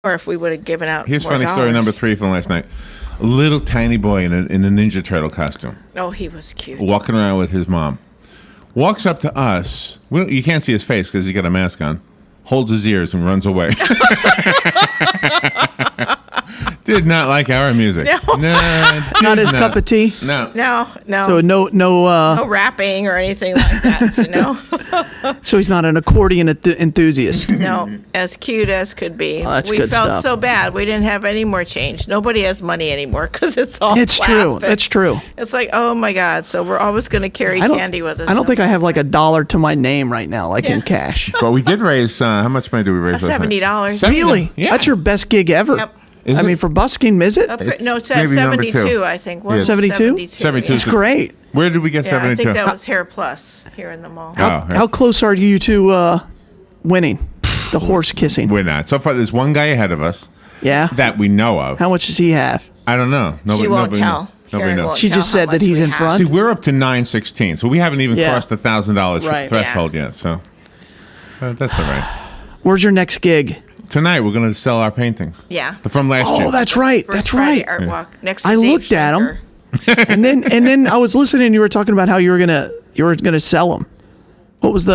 or if we would have given out Here's more funny story dollars. number 3 from last night. A little tiny boy in a Ninja Turtle costume. Oh, he was cute. Walking around with his mom. Walks up to us. You can't see his face because he's got a mask on. Holds his ears and runs away. Did not like our music. No. Not his cup of tea. No. No. So no rapping or anything like that, So he's not an accordion enthusiast. No, as cute as could be. Oh, that's we good felt stuff. so bad. We didn't have any more change. Nobody has money anymore because it's all It's true. plastic. That's true. It's like, oh my God. So we're always going to carry candy with us. I don't think I have like $1 to my name right now, like in cash. But we did raise, how much money did we raise last night? $70. Really? Yeah. That's your best gig ever. Yep. Is I it? mean, for busking, is it? No, it's maybe number 72, two. I think. Yeah. 72? 72. It's great. Where did we get Yeah, 72? I think that was Hair Plus here in the mall. How close are you to winning the horse kissing? We're not. So far, there's one guy ahead of us Yeah. that we know of. How much does he have? I don't know. She won't tell. Nobody Karen knows. won't She tell just how said that much he's we in have. front? See, we're up to 916, so we haven't even Yeah. crossed the $1,000 Right. threshold yet. So that's all right. Where's your next gig? Tonight we're going to sell our paintings. Yeah. From last year. Oh, that's right. First That's Friday right. Art Walk next to I Dave looked at 'em. Schenker. and then I was listening. You were talking about how you were gonna sell them. What was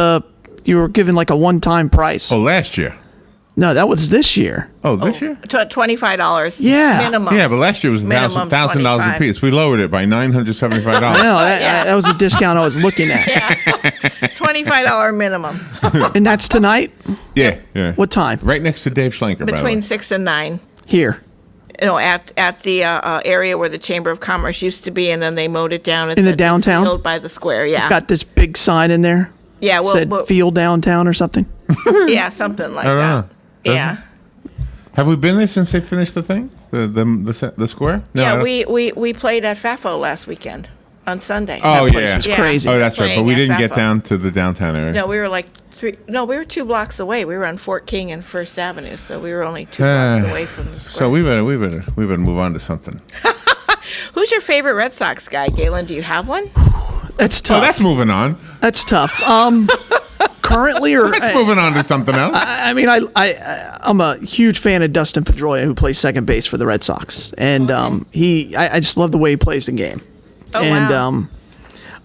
you were given like a one-time price? Oh, last year. No, that was this year. Oh, this year? $25 Yeah. minimum. Yeah, but last year was Minimum $1,000 a 25. piece. We lowered it by $975. I know that was a discount I was looking at. $25 minimum And that's tonight. Yeah. What time? Right next to Dave Schlenker, by the way. between 6 and 9. Here. At the area where the Chamber of Commerce used to be, and then they mowed it down. It In the said downtown? Field by the square. Yeah. Got this big sign in there. Yeah. Well, Said field downtown or something. yeah, something like I don't that. know. Doesn't Yeah. Have we been there since they finished the thing? The square? No, I Yeah, don't- we played at FAFO last weekend on Sunday. Oh, That place yeah. was crazy. Oh, that's right. But Playing we at didn't get FAFO. down to the downtown area. No, we were like we were 2 blocks away. We were on Fort King and First Avenue, so we were only 2 blocks away from the square. So we better move on to something. Who's your favorite Red Sox guy, Galen? Do you have one? That's Oh, tough. that's moving on. That's tough. Currently, or Let's moving on to something else. I mean, I'm a huge fan of Dustin Pedroia, who plays second base for the Red Sox, and I just love the way he plays the game. Oh, And wow.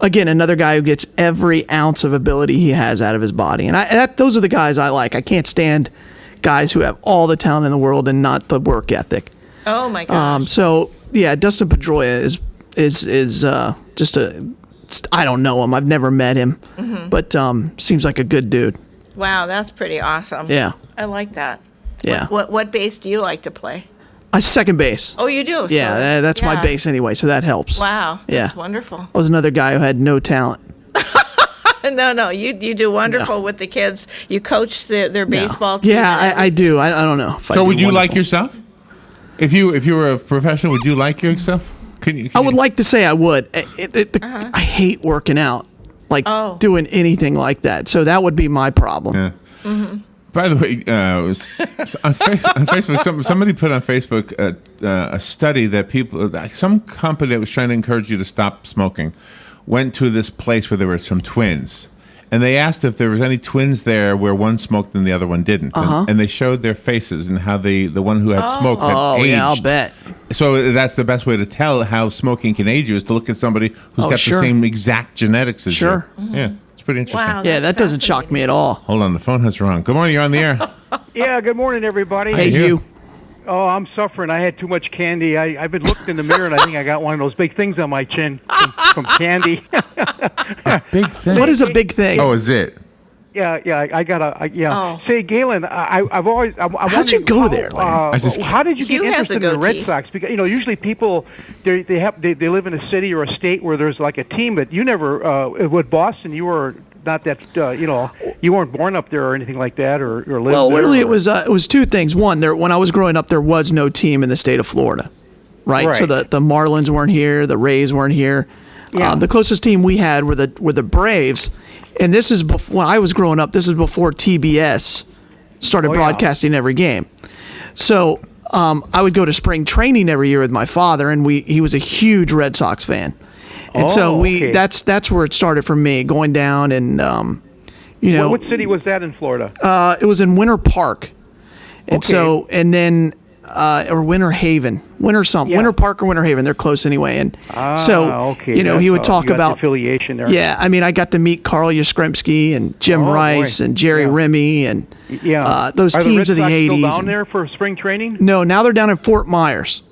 again, another guy who gets every ounce of ability he has out of his body, and those are the guys I like. I can't stand guys who have all the talent in the world and not the work ethic. Oh my gosh. So yeah, Dustin Pedroia is just I don't know him. I've never met him, but seems like a good dude. Wow, that's pretty awesome. Yeah. I like that. Yeah. What base do you like to play? Second base. Oh, you do? Yeah, So- that's my yeah. base anyway, so that helps. Wow. Yeah. That's wonderful. I was another guy who had no talent. No, you do wonderful with the kids. You coach their baseball team. Yeah, I do. I don't know. If I So do would you like wonderful. yourself? If you were a professional, would you like yourself? I would like to say I would. I hate working out, like doing anything like that. So that would be my problem. Yeah. By the way, on Facebook, somebody put on Facebook a study that some company that was trying to encourage you to stop smoking went to this place where there were some twins. And they asked if there was any twins there where one smoked and the other one didn't. And they showed their faces and how the one who had smoked had aged. Yeah, I'll bet. So that's the best way to tell how smoking can age you is to look at somebody who's got sure. the same exact genetics as Sure. you. Yeah, it's pretty interesting. Wow. Yeah, that doesn't shock me at all. Hold on, the phone has rung. Good morning, you're on the air. Yeah, good morning, everybody. Hey, Hugh. you. Oh, I'm suffering. I had too much candy. I've been looked in the mirror, and I think I got one of those big things on my chin from candy. Big thing. What is a big thing? Oh, is it? Yeah, I got a. Oh. Say, Galen, I've always. How'd you go there, Larry? How did you get Hugh has a interested in the Red goatee. Sox? Because usually people they live in a city or a state where there's like a team, but you never. With Boston, you were not that. You weren't born up there or anything like that, or lived Well, there. really, it was two things. One, when I was growing up, there was no team in the state of Florida, right? So Right. the Marlins weren't here, the Rays weren't here. Yeah. The closest team we had were the Braves, and this is before when I was growing up. This is before TBS started Oh, yeah. broadcasting every game. So I would go to spring training every year with my father, and he was a huge Red Sox fan, and so okay. that's where it started for me, going down and What city was that in Florida? it was in Winter Park. And so, and then, or Winter Haven, Winter Park or Winter Haven, they're close anyway. And so, you know, he would talk you got the about affiliation there. Yeah, I mean, I got to meet Carl Yastrzemski and Jim Rice and Jerry Remy and those Are teams the of the Red Sox 80s. still down there for spring training? No, now they're down in Fort Myers.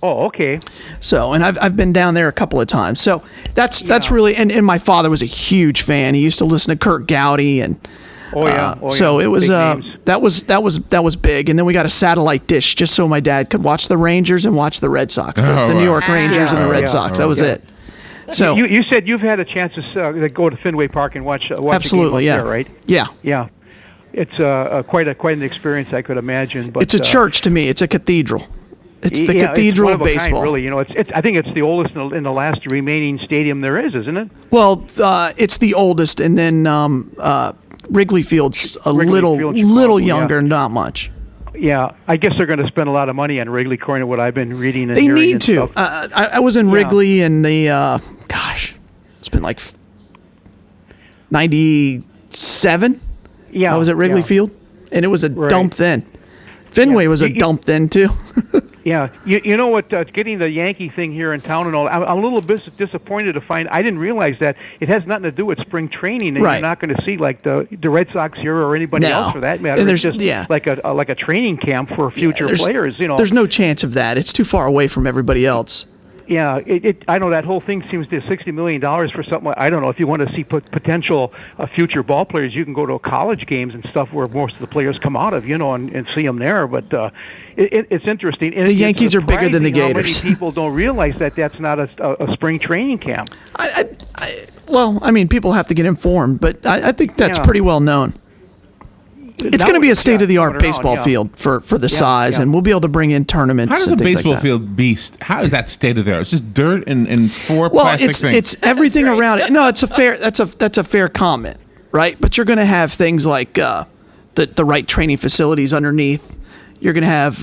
Oh, okay. So, and I've been down there a couple of times. So that's really, and my father was a huge fan. He used to listen to Kurt Gowdy and. So it was that was big, and then we got a satellite dish just so my dad could watch the Rangers and watch the Red Sox, the New York Rangers and the Red Sox. That was it. So you said you've had a chance to go to Fenway Park and watch absolutely, a game up there, right? Yeah. It's quite an experience, I could imagine. But it's a church to me. It's a cathedral. It's the cathedral it's of baseball. Kind, really, you know, I think it's the oldest in the last remaining stadium there is, isn't it? Well, it's the oldest, and then Wrigley Field's little younger, not much. Yeah, I guess they're going to spend a lot of money on Wrigley, according to what I've been reading. And they hearing need and to. Stuff. I was in Wrigley in the it's been like 97. Yeah, I was at Wrigley Field, and it was a dump then. Fenway was a dump then too. Yeah, you know what? Getting the Yankee thing here in town and all, I'm a little bit disappointed to find. I didn't realize that it has nothing to do with spring training, and you're not going to see like the Red Sox here or anybody else for that matter. And it's just like a training camp for future players. You know, there's no chance of that. It's too far away from everybody else. Yeah, I know that whole thing seems to $60 million for something. I don't know if you want to see potential future ball players, you can go to college games and stuff where most of the players come out of, you know, and see them there. But it's interesting. And the Yankees are bigger than the Gators. How many people don't realize that that's not a spring training camp? Well, I mean, people have to get informed, but I think that's pretty well known. It's going to be a state-of-the-art baseball field for the size, and we'll be able to bring in tournaments. How does a baseball field be? How is that state-of-the-art? It's just dirt and four plastic things. It's everything around it. No, it's a fair. That's a fair comment, right? But you're going to have things like the right training facilities underneath. You're going to have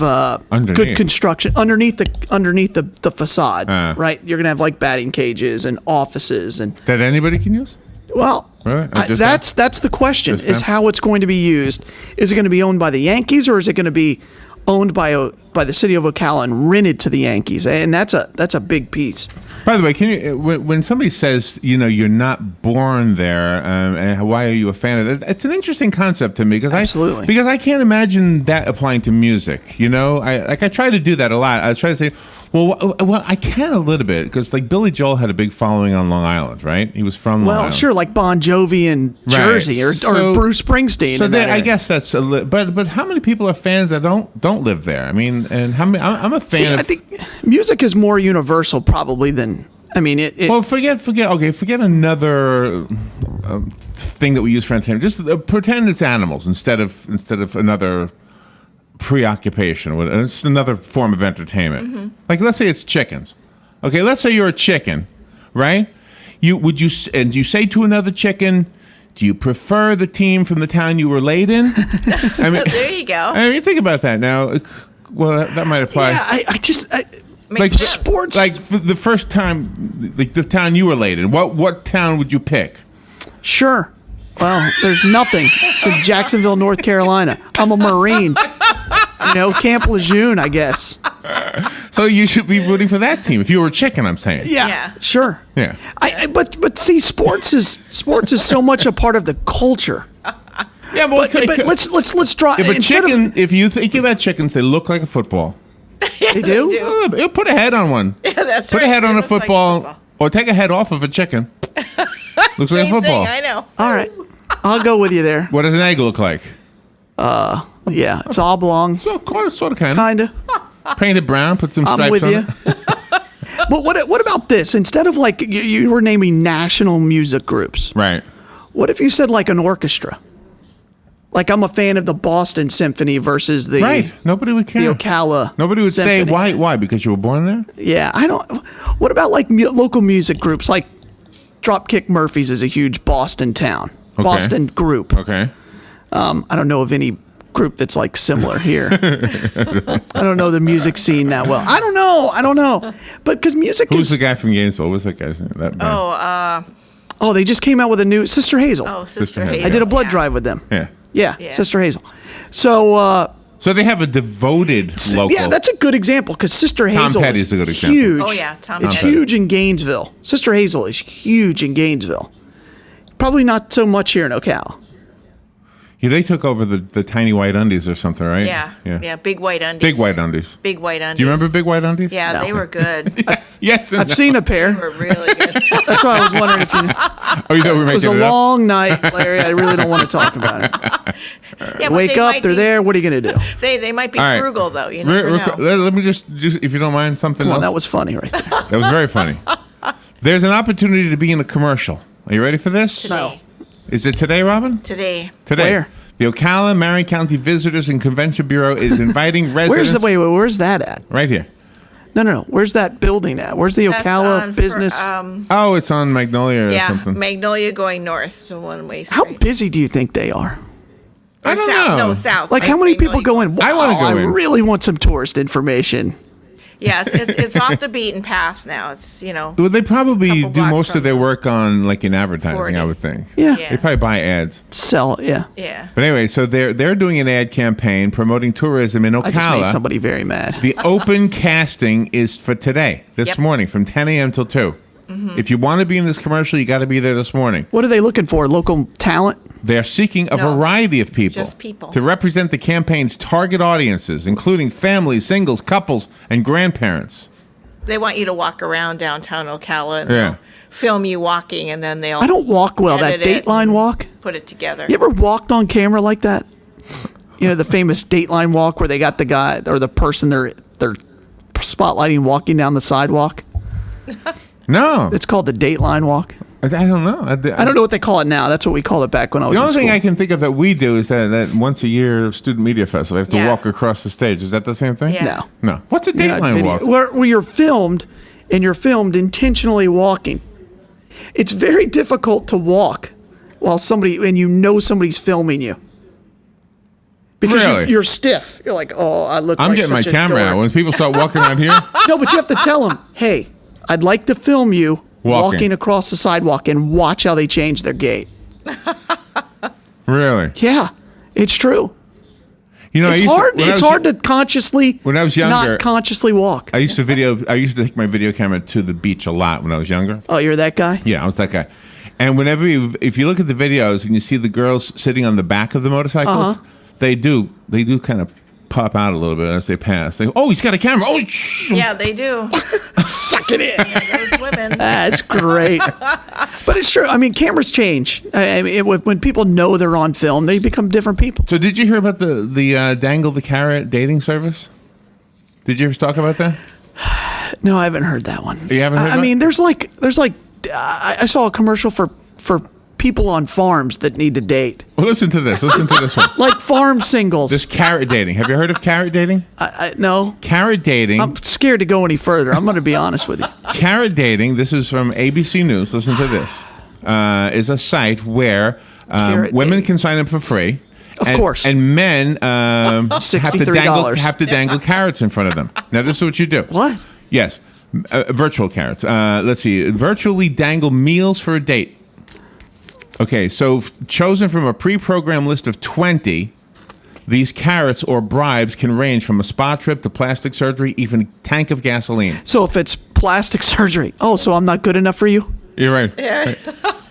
good construction underneath the facade, right? You're going to have like batting cages and offices and that anybody can use. Well, really? That's the question: is how it's going to be used. Is it going to be owned by the Yankees, or is it going to be owned by the city of Ocala and rented to the Yankees? And that's a big piece. By the way, can you when somebody says you're not born there, and why are you a fan of it? It's an interesting concept to me because I can't imagine that applying to music. You know, I try to do that a lot. I try to say. Well, I can a little bit because like Billy Joel had a big following on Long Island, right? He was from Long Island. Well, sure, like Bon Jovi in Jersey or Bruce Springsteen. So I guess that's but how many people are fans that don't live there? I mean, and how many? I'm a fan. I think music is more universal probably than. I mean, well, forget another thing that we use for entertainment. Just pretend it's animals instead of another preoccupation. It's another form of entertainment. Mm-hmm. Like let's say it's chickens. Okay, let's say you're a chicken, right? You say to another chicken, do you prefer the team from the town you were laid in? I mean, there you go. I mean, think about that now. Well, that might apply. Yeah, like sports. Like for the first time, like the town you were laid in. What town would you pick? Sure. Well, there's nothing. It's in Jacksonville, North Carolina. I'm a Marine. Camp Lejeune, I guess. So you should be rooting for that team if you were a chicken. I'm saying. Yeah. Sure. Yeah. But see, sports is so much a part of the culture. Yeah, but let's draw. Yeah, but chicken. If you think about chickens, they look like a football. They do. Put a head on one. Yeah, that's Put a head on a football, or take a head off of a chicken. Looks like a football. Thing, I know. All right, I'll go with you there. What does an egg look like? Yeah, it's oblong. Sort of, kind of. Kinda. Painted brown. Put some stripes I'm with on you. it. But what about this? Instead of like you were naming national music groups, right? What if you said like an orchestra? Like I'm a fan of the Boston Symphony versus the right. Nobody would care. The Ocala. Nobody would Symphony. say why. Why? Because you were born there. Yeah, I don't. What about like local music groups? Like Dropkick Murphys is a huge Boston Boston group. Okay. I don't know of any group that's like similar here. I don't know the music scene that well. I don't know. But because music Who's the guy from Gainesville? What's that guy's name? That band. Oh, they just came out with a new Sister Hazel. Oh, Sister Hazel. I did a blood drive with them. Yeah. Yeah, Sister Hazel. So So they have a devoted local. Yeah, that's a good example because Sister Hazel Petty's is a good example. huge. Oh, yeah, Tom It's Petty. huge in Gainesville. Sister Hazel is huge in Gainesville. Probably not so much here in Ocala. Yeah, they took over the tiny white undies or something, right? Yeah. Big white undies. Big white undies. Big white undies. Do you remember big white undies? Yeah, No. they were good. Yes. I've seen a They pair. were really good. That's why I was wondering if you knew. Oh, you thought we were It was making a it up? long night, Larry. I really don't want to talk about it. Yeah, but Wake they up, might they're be- there. What are you going to do? They might be All right. frugal, though. You never know. Let me just, if you don't mind, something Come else. on, that was funny right there. That was very funny. There's an opportunity to be in a commercial. Are you ready for this? Today. Is it today, Robin? Today. Today. Where? The Ocala Marion County Visitors and Convention Bureau is inviting residents. Where's that at? Right here. No. Where's that building at? Where's the That's Ocala on business? Oh, it's on Magnolia or yeah, something. Magnolia going north, so one-way How street. busy do you think they are? I Or don't south. know. No, south. Like, how many people go in? I wanna Wow, go I in. really want some tourist information. Yes, it's off the beaten path now. It's, Well, they probably Couple do blocks most of from their the work on like in advertising. 40. I would think. Yeah. Yeah. They probably buy ads. Sell it, yeah. yeah. But anyway, so they're doing an ad campaign promoting tourism in I just made Ocala. somebody very mad. The open casting is for today, this Yep. morning, from 10 a.m. till 2. If you want to be in this commercial, you got to be there this morning. What are they looking for? Local talent? They're seeking a No, variety of people, just people. to represent the campaign's target audiences, including families, singles, couples, and grandparents. They want you to walk around downtown Ocala and Yeah. they'll film you walking, and then they'll I don't walk well. That edit it Dateline and walk? put it together. You ever walked on camera like that? You know, the famous Dateline walk where they got the guy or the person they're spotlighting walking down the sidewalk? No, It's called the Dateline walk. I don't know. I don't know what they call it now. That's what we called it back when I was The in only thing school. I can think of that we do is that once a year student media festival, they have to Yeah. walk across the stage. Is that the same thing? Yeah. No. No. What's a You're not Dateline video- walk? Where you're filmed and you're filmed intentionally walking. It's very difficult to walk while somebody's filming you. Because Really? you're stiff. You're like, oh, I look I'm like getting my such a camera out. dork. When people start walking around here, No, but you have to tell them, hey, I'd like to film you walking across the sidewalk and watch how they change their gait. really? Yeah, it's true. You know, It's I used hard. when I It's was- hard to consciously When I was younger- not consciously walk. I used to take my video camera to the beach a lot when I was younger. Oh, you're that guy? Yeah, I was that guy. And whenever if you look at the videos and you see the girls sitting on the back of the motorcycles, they do kind of pop out a little bit as they pass. They go, oh, he's got a camera. Oh, shh. Yeah, they do. Suck it in. Those women. That's great. But it's true. I mean, cameras change. I mean, when people know they're on film, they become different people. So did you hear about the Dangle the Carrot dating service? Did you ever talk about that? No, I haven't heard that one. You haven't heard I that? mean, there's like I saw a commercial for people on farms that need to date, Well, listen to this. Listen to this one. like farm singles. This carrot dating. Have you heard of carrot dating? No, Carrot dating. I'm scared to go any further. I'm going to be honest with you. Carrot dating. This is from ABC News. Listen to this. Is a site where Carrot women dating. can sign up for free. Of and, course. And men have to $63. have to dangle carrots in front of them. Now, this is what you do. What? Yes. Virtual carrots. Let's see. Virtually dangle meals for a date. Okay, so chosen from a pre-programmed list of 20, these carrots or bribes can range from a spa trip to plastic surgery, even a tank of gasoline. So if it's plastic surgery, so I'm not good enough for you? You're right. Yeah.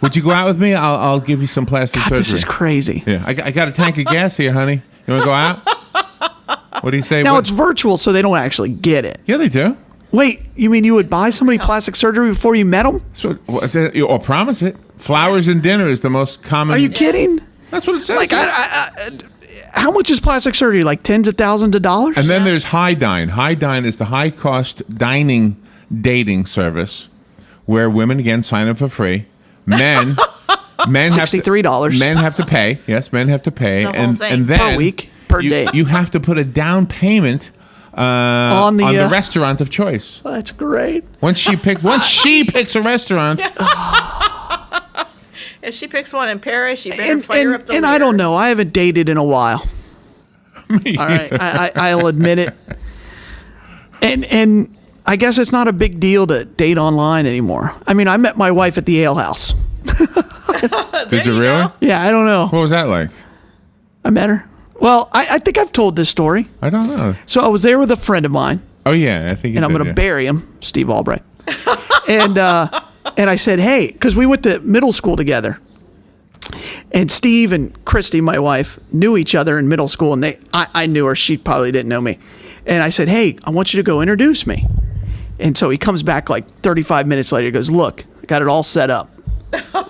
Would you go out with me? I'll give you some plastic God, surgery. this is crazy. Yeah, I got a tank of gas here, honey. You want to go out? What do you say? Now What- it's virtual, so they don't actually get it. Yeah, they do. Wait, you mean you would buy somebody plastic surgery before you met them? So, or promise it. Flowers and dinner is the most common. Are you kidding? That's what it says. Like, how much is plastic surgery? Like tens of thousands of dollars? And then there's High Dine. High Dine is the high-cost dining dating service where women, again, sign up for free. Men have to, $63. Men have to pay. Yes, men have to pay. The whole and thing. and then Per week, per you, day. You have to put a down payment on the restaurant of choice. That's great. Once she picks a restaurant. If she picks one in Paris, she better And, fire up the and I don't leader. know. I haven't dated in a while. Me All right, I'll admit it. And I guess it's not a big deal to date online anymore. I mean, I met my wife at the ale house. Did you really? Yeah, I don't know. What was that like? I met her. Well, I think I've told this story. I don't know. So I was there with a friend of mine, Oh yeah, I think. and I'm going to bury him, Steve Albright. and I said, hey, because we went to middle school together. And Steve and Christy, my wife, knew each other in middle school, and I knew her. She probably didn't know me. And I said, hey, I want you to go introduce me. And so he comes back like 35 minutes later. He goes, look, I got it all set up.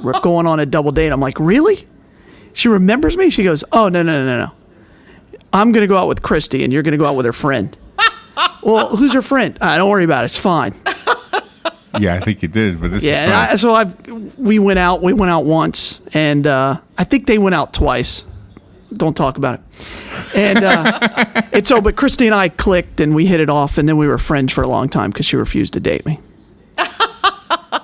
We're going on a double date. I'm like, really? She remembers me? She goes, oh, no. I'm going to go out with Christy, and you're going to go out with her friend. Well, who's her friend? Don't worry about it. It's fine. Yeah, I think you did, but this Yeah, is so we went out once, and I think they went out twice. Don't talk about it. And but Christy and I clicked, and we hit it off, and then we were friends for a long time because she refused to date me.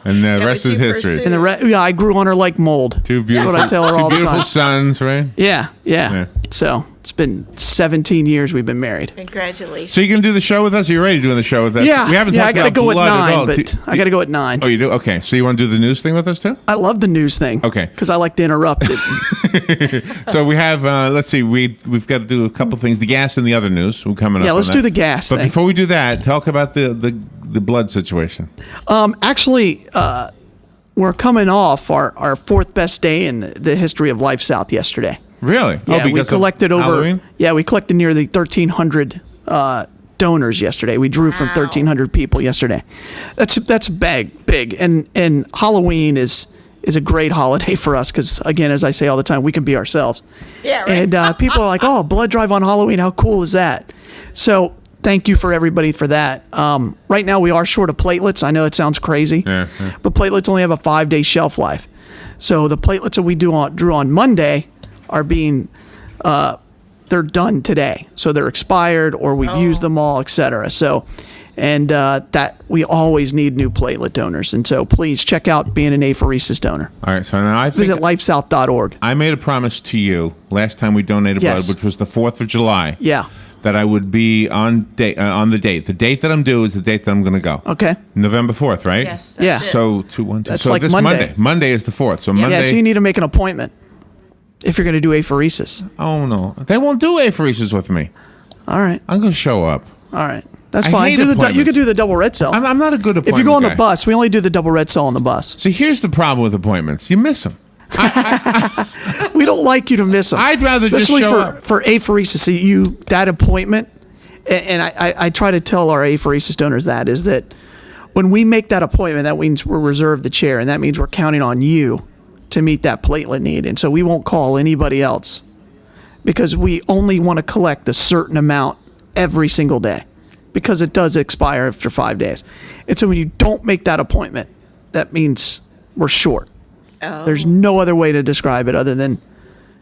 And the rest is history. And I grew on her like mold. Two beautiful, That's what I tell her all the time. beautiful sons, right? Yeah. So it's been 17 years we've been married. Congratulations. So you can do the show with us? Are you ready doing the show with us? Yeah. We haven't I talked got to about go at blood at 9, all. but I got to go at 9. Oh, you do? Okay. So you want to do the news thing with us too? I love the news thing. Okay. Because I like to interrupt it. So we have, let's see, we've got to do a couple things. The gas and the other news. We're coming up. Yeah, on let's that. do the gas But thing. before we do that, talk about the blood situation. Actually, we're coming off our fourth best day in the history of Life South yesterday. Really? Yeah, we collected Halloween? we collected nearly 1,300 donors yesterday. We drew from 1,300 people yesterday. That's big, and Halloween is a great holiday for us because, again, as I say all the time, we can be ourselves. Yeah, right. And people are like, "Oh, blood drive on Halloween! How cool is that?" So thank you for everybody for that. Right now we are short of platelets. I know it sounds crazy, Yeah. but platelets only have a 5-day shelf life. So the platelets that we drew on Monday are being they're done today. So they're expired or we've used them all, etc. So that we always need new platelet donors. And so please check out being an apheresis donor. All right. So now Visit lifesouth.org. I made a promise to you last time we donated Yes. blood, which was the 4th of July. Yeah. That I would be on the date. The date that I'm due is the date that I'm going to go. Okay. November 4th, right? Yes. That's Yeah. it. So 2, 1, 2. That's so like this Monday. Monday is the 4th. So Monday. Yeah, so you need to make an appointment if you're going to do apheresis. Oh no, they won't do apheresis with me. All right. I'm going to show up. All right. That's I fine. hate You appointments. can do the double red cell. I'm not a good appointment If you go on the guy. bus, we only do the double red cell on the bus. So here's the problem with appointments: you miss them. We don't like you to miss them. I'd rather just especially show up. for apheresis. See, that appointment, and I try to tell our apheresis donors that is that when we make that appointment, that means we're reserved the chair, and that means we're counting on you to meet that platelet need, and so we won't call anybody else because we only want to collect a certain amount every single day because it does expire after 5 days. And so when you don't make that appointment, that means we're short. There's no other way to describe it other than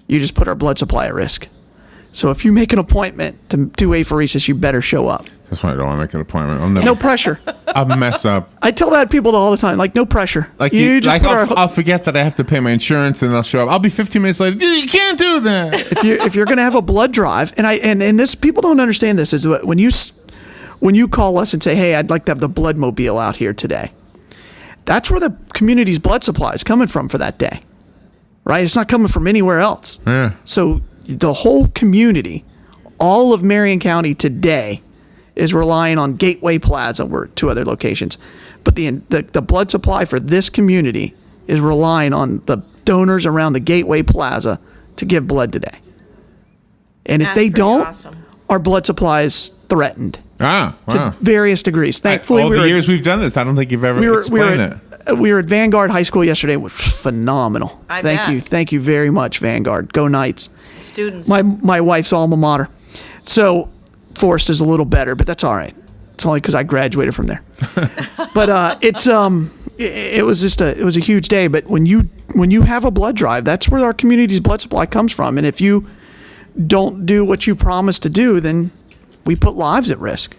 you just put our blood supply at risk. So if you make an appointment to do apheresis, you better show up. That's why I don't want to make an appointment. I'll never. No pressure. I'll mess up. I tell that people all the time, like, no pressure. Like you just put I'll forget that I have to pay my insurance, and I'll show up. I'll be 15 minutes later. Dude, you can't do that. if you're going to have a blood drive, and this people don't understand this is that when you call us and say, hey, I'd like to have the blood mobile out here today, that's where the community's blood supply is coming from for that day, right? It's not coming from anywhere else. Yeah. So the whole community, all of Marion County today, is relying on Gateway Plaza. We're 2 other locations, but the blood supply for this community is relying on the donors around the Gateway Plaza to give blood today. And if That's they pretty don't, awesome. our blood supply is threatened Wow. to various degrees. Thankfully, all the years we've done this, I don't think you've ever explained it. we were at Vanguard High School yesterday. It was phenomenal. I bet. Thank you very much, Vanguard. Go Knights. Students. My wife's alma mater. So Forest is a little better, but that's all right. It's only because I graduated from there. But it was a huge day. But when you have a blood drive, that's where our community's blood supply comes from. And if you don't do what you promised to do, then we put lives at risk.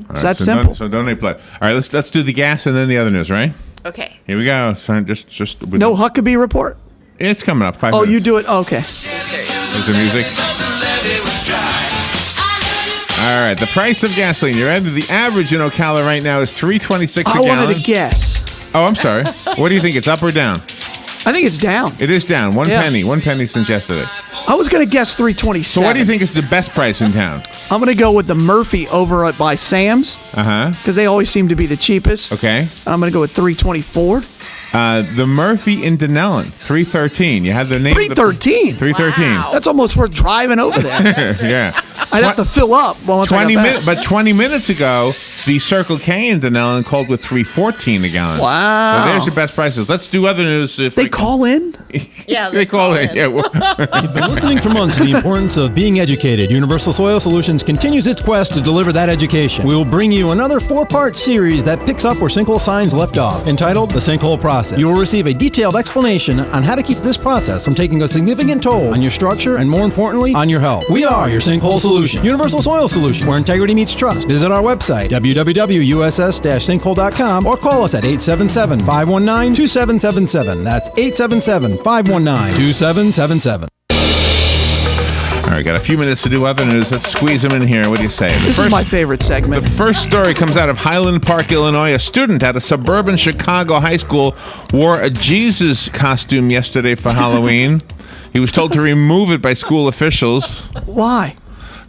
It's that simple. So donate blood. All right, let's do the gas and then the other news, right? Okay. Here we go. So just with No Huckabee report. It's coming up. 5 Oh, minutes. you do it. Oh, okay. There's the music. All right, the price of gasoline. You're ready? The average in Ocala right now is $3.26 a I gallon. wanted to guess. Oh, I'm sorry. What do you think? It's up or down? I think it's down. It is down. One Yeah. penny. 1 penny since yesterday. I was going to guess 327. So what do you think is the best price in town? I'm going to go with the Murphy over by Sam's Uh-huh. because they always seem to be the cheapest. Okay. And I'm going to go with 324. The Murphy in Denellen, 313. You had the name. 313. 313. Wow. That's almost worth driving over there. Yeah. I'd have to fill up. Once 20 I got minutes, back. but 20 minutes ago, the Circle K in Denellen called with 314 a gallon. Wow. So there's your best prices. Let's do other news. If They we- call in? Yeah, They call it. Yeah. You've been listening for months to the importance of being educated. Universal Soil Solutions continues its quest to deliver that education. We will bring you another 4-part series that picks up where sinkhole science left off, entitled The Sinkhole Process. You will receive a detailed explanation on how to keep this process from taking a significant toll on your structure and, more importantly, on your health. We are your sinkhole solution. Universal Soil Solution, where integrity meets trust. Visit our website, www.uss-sinkhole.com, or call us at 877-519-2777. That's 877-519-2777. All right, got a few minutes to do other news. Let's squeeze them in here. What do you say? This is my favorite segment. The first story comes out of Highland Park, Illinois. A student at a suburban Chicago high school wore a Jesus costume yesterday for Halloween. He was told to remove it by school officials. Why?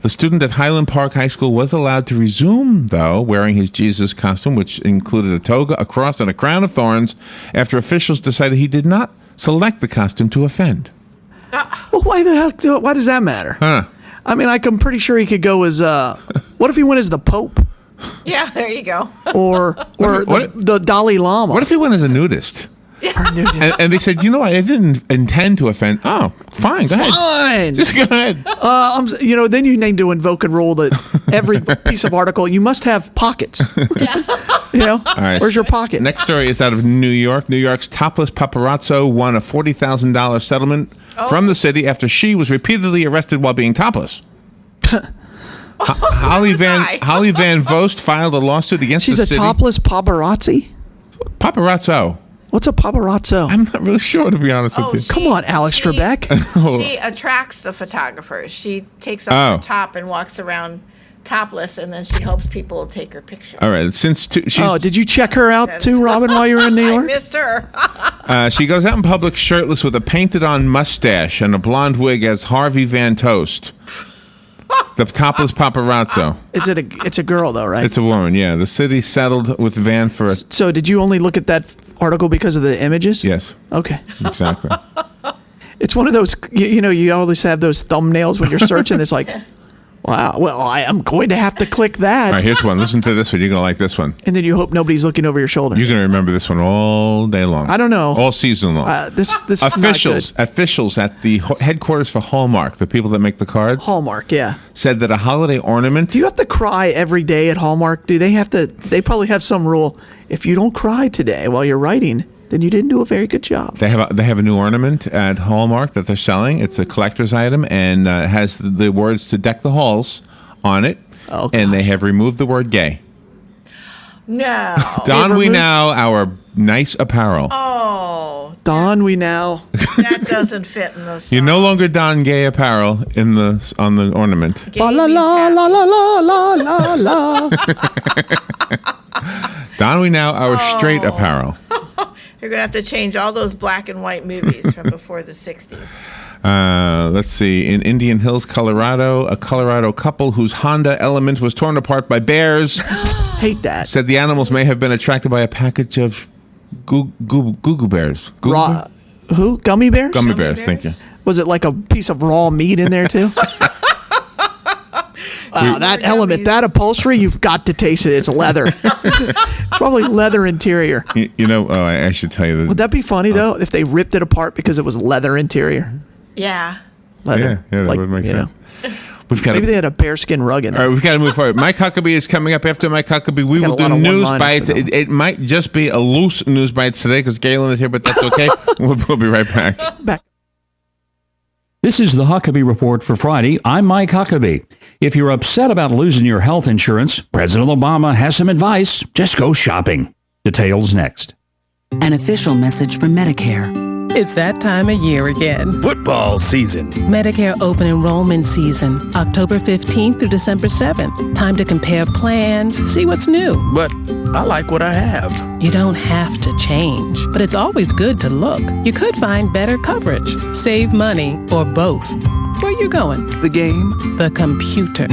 The student at Highland Park High School was allowed to resume, though, wearing his Jesus costume, which included a toga, a cross, and a crown of thorns, after officials decided he did not select the costume to offend. Well, why the heck? Why does that matter? Huh. I mean, I'm pretty sure he could go as. What if he went as the Pope Yeah, there you go. or What- the Dalai Lama? What if he went as a nudist? Or nudist? And they said, you know what, I didn't intend to offend. Oh, fine, go ahead. Fine. Just go ahead. Then you need to invoke and rule that every piece of article you must have pockets. All right. Where's your pocket? Next story is out of New York. New York's topless paparazzo won a $40,000 settlement from the city after she was repeatedly arrested while being topless. Holly Van Vost filed a lawsuit against She's the a city. topless paparazzi. Paparazzo. What's a paparazzo? I'm not really sure, to be honest with you. Come on, Alex Trebek. She attracts the photographers. She takes off her top and walks around topless, and then she hopes people will take her picture. All right. Did you check her out too, Robin, while you were in New I York? missed her. she goes out in public shirtless with a painted-on mustache and a blonde wig as Harvey Van Toast. The topless paparazzo. It's a girl, though, right? It's a woman, yeah. The city settled with Van for a... So did you only look at that article because of the images? Yes, Okay. exactly. It's one of those, you always have those thumbnails when you're searching. It's like, wow, well, I am going to have to click that. All right, here's one. Listen to this one. You're going to like this one. And then you hope nobody's looking over your shoulder. You're going to remember this one all day long. I don't know. All season long. This is not good. Officials at the headquarters for Hallmark, the people that make the cards, Hallmark, yeah. said that a holiday ornament... Do you have to cry every day at Hallmark? Do they have to? They probably have some rule. If you don't cry today while you're writing, then you didn't do a very good job. They have a new ornament at Hallmark that they're selling. It's a collector's item and has the words "to deck the halls" on it. Oh, and they gosh. have removed the word "gay." No. Don we removed- now our nice apparel. Oh, Don, we now. that doesn't fit in the song. You no longer don gay apparel on the ornament. Gay La la means la happy. la la la la la. Don we now our straight Oh. apparel. You're going to have to change all those black and white movies from before the 60s. Let's see. In Indian Hills, Colorado, a Colorado couple whose Honda Element was torn apart by bears Hate that. said the animals may have been attracted by a package of goo bears. Who? Gummy bears? Gummy bears, thank you. Was it like a piece of raw meat in there too? That element, that upholstery, you've got to taste it. It's leather. It's probably leather interior. I should tell you that. Would that be funny though if they ripped it apart because it was leather interior? Yeah. Leather. Yeah, that would make sense. We've got Maybe they had a bearskin rug in All it. right, we've got to move forward. Mike Huckabee is coming up. After Mike Huckabee, we Got will a lot do of news one-liners bites. for them. It might just be a loose news bites today because Galen is here, but that's okay. we'll be right back. Back. This is the Huckabee Report for Friday. I'm Mike Huckabee. If you're upset about losing your health insurance, President Obama has some advice. Just go shopping. Details next. An official message from Medicare. It's that time of year again. Football season. Medicare open enrollment season, October 15th through December 7th. Time to compare plans, see what's new. But I like what I have. You don't have to change, but it's always good to look. You could find better coverage, save money, or both. Where you going? The game? The computer.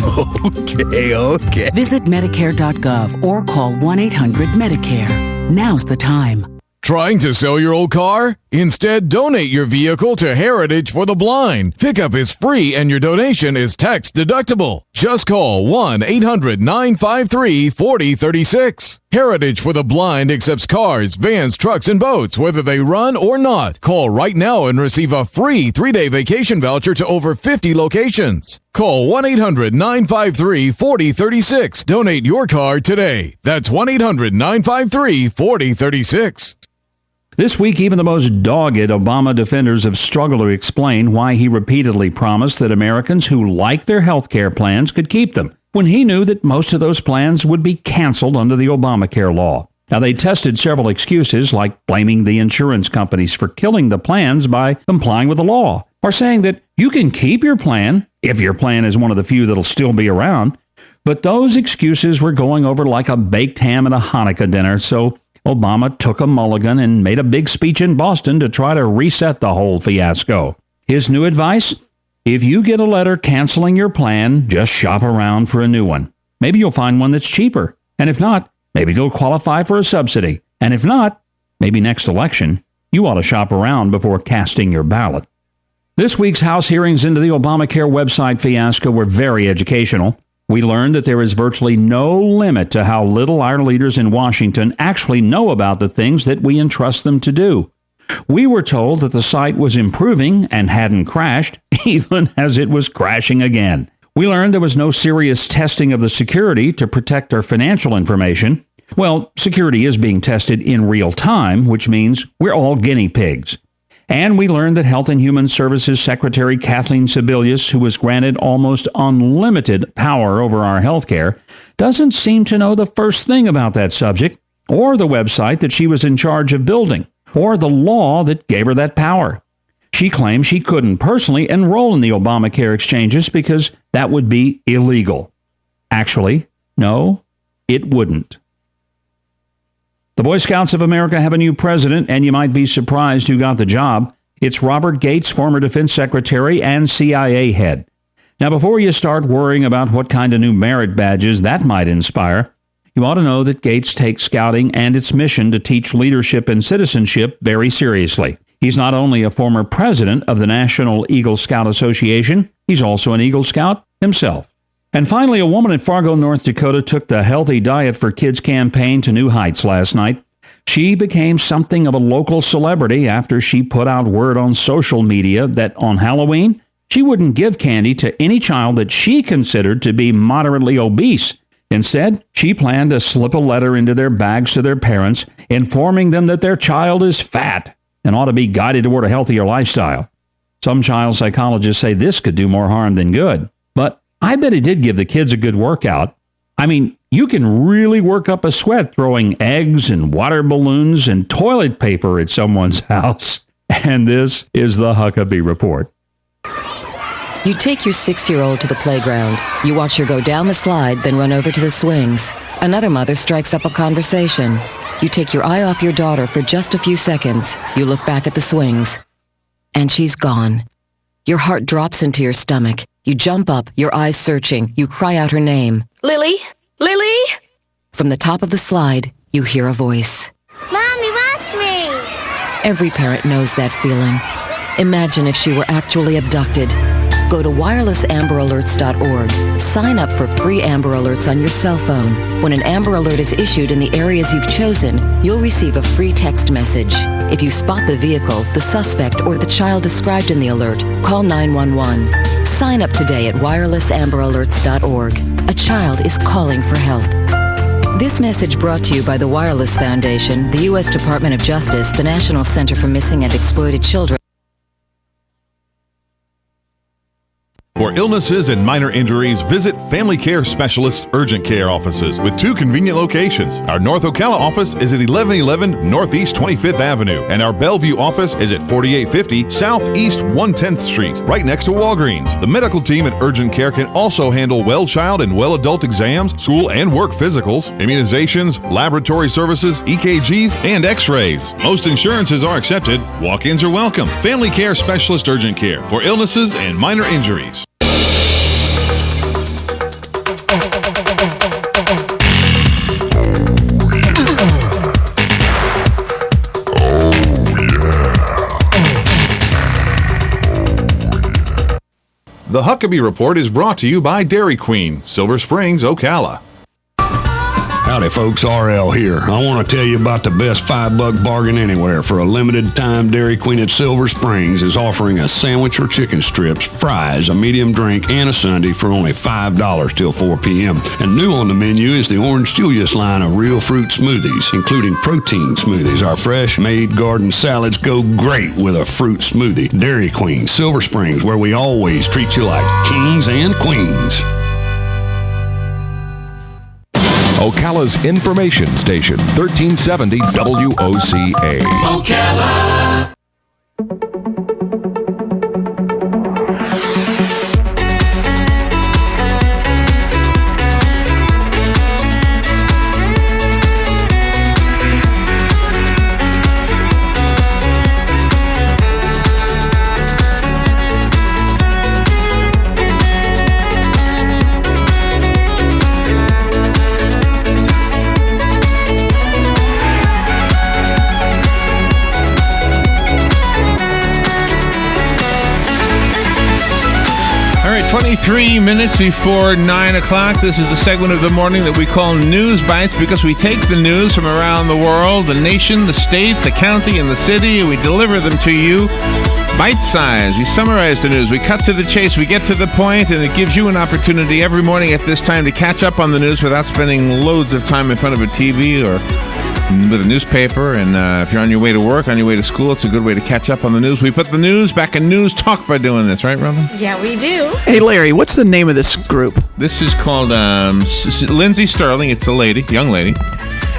Okay. Visit Medicare.gov or call 1-800-MEDICARE. Now's the time. Trying to sell your old car? Instead, donate your vehicle to Heritage for the Blind. Pickup is free and your donation is tax deductible. Just call 1-800-953-4036. Heritage for the Blind accepts cars, vans, trucks, and boats, whether they run or not. Call right now and receive a free 3-day vacation voucher to over 50 locations. Call 1-800-953-4036. Donate your car today. That's 1-800-953-4036. This week, even the most dogged Obama defenders have struggled to explain why he repeatedly promised that Americans who like their health care plans could keep them, when he knew that most of those plans would be canceled under the Obamacare law. Now, they tested several excuses, like blaming the insurance companies for killing the plans by complying with the law, or saying that you can keep your plan if your plan is one of the few that'll still be around. But those excuses were going over like a baked ham at a Hanukkah dinner, so Obama took a mulligan and made a big speech in Boston to try to reset the whole fiasco. His new advice? If you get a letter canceling your plan, just shop around for a new one. Maybe you'll find one that's cheaper. And if not, maybe you'll qualify for a subsidy. And if not, maybe next election, you ought to shop around before casting your ballot. This week's House hearings into the Obamacare website fiasco were very educational. We learned that there is virtually no limit to how little our leaders in Washington actually know about the things that we entrust them to do. We were told that the site was improving and hadn't crashed, even as it was crashing again. We learned there was no serious testing of the security to protect our financial information. Well, security is being tested in real time, which means we're all guinea pigs. And we learned that Health and Human Services Secretary Kathleen Sebelius, who was granted almost unlimited power over our health care, doesn't seem to know the first thing about that subject, or the website that she was in charge of building, or the law that gave her that power. She claims she couldn't personally enroll in the Obamacare exchanges because that would be illegal. Actually, no, it wouldn't. The Boy Scouts of America have a new president, and you might be surprised who got the job. It's Robert Gates, former defense secretary and CIA head. Now, before you start worrying about what kind of new merit badges that might inspire, you ought to know that Gates takes scouting and its mission to teach leadership and citizenship very seriously. He's not only a former president of the National Eagle Scout Association, he's also an Eagle Scout himself. And finally, a woman in Fargo, North Dakota took the Healthy Diet for Kids campaign to new heights last night. She became something of a local celebrity after she put out word on social media that on Halloween, she wouldn't give candy to any child that she considered to be moderately obese. Instead, she planned to slip a letter into their bags to their parents, informing them that their child is fat and ought to be guided toward a healthier lifestyle. Some child psychologists say this could do more harm than good, but I bet it did give the kids a good workout. I mean, you can really work up a sweat throwing eggs and water balloons and toilet paper at someone's house. And this is the Huckabee Report. You take your 6-year-old to the playground. You watch her go down the slide, then run over to the swings. Another mother strikes up a conversation. You take your eye off your daughter for just a few seconds. You look back at the swings. And she's gone. Your heart drops into your stomach. You jump up, your eyes searching. You cry out her name. Lily? Lily? From the top of the slide, you hear a voice. Mommy, watch me! Every parent knows that feeling. Imagine if she were actually abducted. Go to wirelessamberAlerts.org. Sign up for free Amber Alerts on your cell phone. When an Amber Alert is issued in the areas you've chosen, you'll receive a free text message. If you spot the vehicle, the suspect, or the child described in the alert, call 911. Sign up today at wirelessamberAlerts.org. A child is calling for help. This message brought to you by the Wireless Foundation, the U.S. Department of Justice, the National Center for Missing and Exploited Children. For illnesses and minor injuries, visit Family Care Specialists Urgent Care offices with 2 convenient locations. Our North Ocala office is at 1111 Northeast 25th Avenue, and our Bellevue office is at 4850 Southeast 110th Street, right next to Walgreens. The medical team at Urgent Care can also handle well child and well adult exams, school and work physicals, immunizations, laboratory services, EKGs, and x-rays. Most insurances are accepted. Walk-ins are welcome. Family Care Specialist Urgent Care for illnesses and minor injuries. The Huckabee Report is brought to you by Dairy Queen, Silver Springs, Ocala. Howdy folks, RL here. I want to tell you about the best $5 bargain anywhere. For a limited time, Dairy Queen at Silver Springs is offering a sandwich or chicken strips, fries, a medium drink, and a sundae for only $5 till 4 p.m. And new on the menu is the Orange Julius line of real fruit smoothies, including protein smoothies. Our fresh-made garden salads go great with a fruit smoothie. Dairy Queen, Silver Springs, where we always treat you like kings and queens. Ocala's information station, 1370 WOCA. Ocala. All right, 23 minutes before 9 o'clock. This is the segment of the morning that we call News Bites because we take the news from around the world, the nation, the state, the county, and the city, and we deliver them to you bite-sized. We summarize the news. We cut to the chase. We get to the point, and it gives you an opportunity every morning at this time to catch up on the news without spending loads of time in front of a TV or with a newspaper. And if you're on your way to work, on your way to school, it's a good way to catch up on the news. We put the news back in News Talk by doing this, right, Robin? Yeah, we do. Hey, Larry, what's the name of this group? This is called Lindsay Sterling. It's a lady, young lady.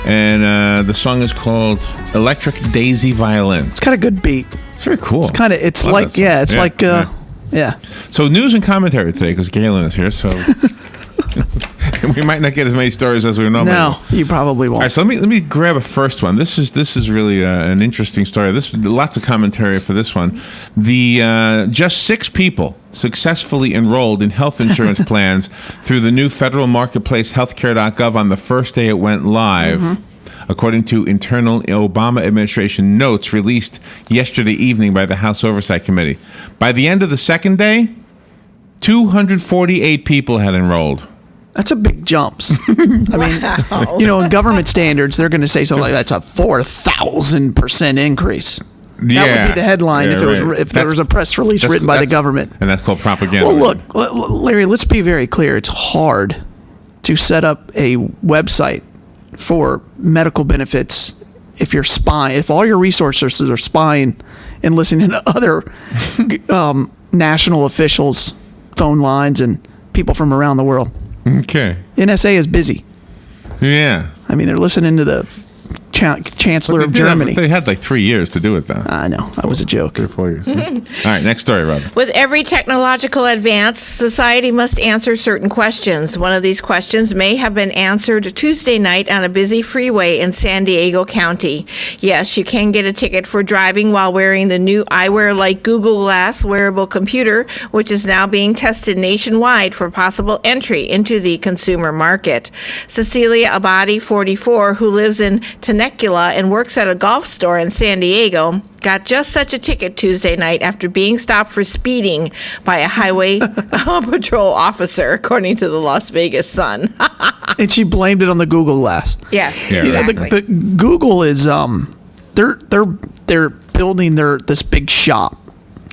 And the song is called Electric Daisy Violin. It's got a good beat. It's very cool. It's kind of, it's like, yeah, it's like, yeah. So news and commentary today because Galen is here, so we might not get as many stories as we normally. No, you probably won't. All right, so let me grab a first one. This is really an interesting story. Lots of commentary for this one. The just 6 people successfully enrolled in health insurance plans through the new federal marketplace healthcare.gov on the first day it went live. According to internal Obama administration notes released yesterday evening by the House Oversight Committee. By the end of the second day, 248 people had enrolled. That's a big jumps. I mean, in government standards, they're going to say something like that's a 4,000% increase. That would be the headline if there was a press release written by the government. And that's called propaganda. Well, look, Larry, let's be very clear. It's hard to set up a website for medical benefits if you're spying, if all your resources are spying and listening to other national officials' phone lines and people from around the world. Okay. NSA is busy. Yeah. I mean, they're listening to the Chancellor of Germany. They had like 3 years to do it, though. I know. That was a joke. 3 or 4 years. All right, next story, Robin. With every technological advance, society must answer certain questions. One of these questions may have been answered Tuesday night on a busy freeway in San Diego County. Yes, you can get a ticket for driving while wearing the new eyewear-like Google Glass wearable computer, which is now being tested nationwide for possible entry into the consumer market. Cecilia Abadi, 44, who lives in Temecula and works at a golf store in San Diego, got just such a ticket Tuesday night after being stopped for speeding by a highway patrol officer, according to the Las Vegas Sun. And she blamed it on the Google Glass. Yes, yeah, exactly. The Google is they're building this big shop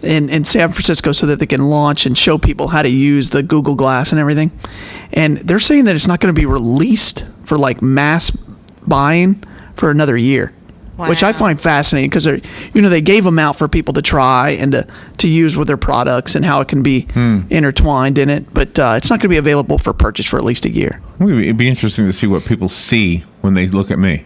in San Francisco so that they can launch and show people how to use the Google Glass and everything. And they're saying that it's not going to be released for like mass buying for another year. which I find fascinating because they gave them out for people to try and to use with their products and how it can be intertwined in it. But it's not going to be available for purchase for at least a year. It'd be interesting to see what people see when they look at me.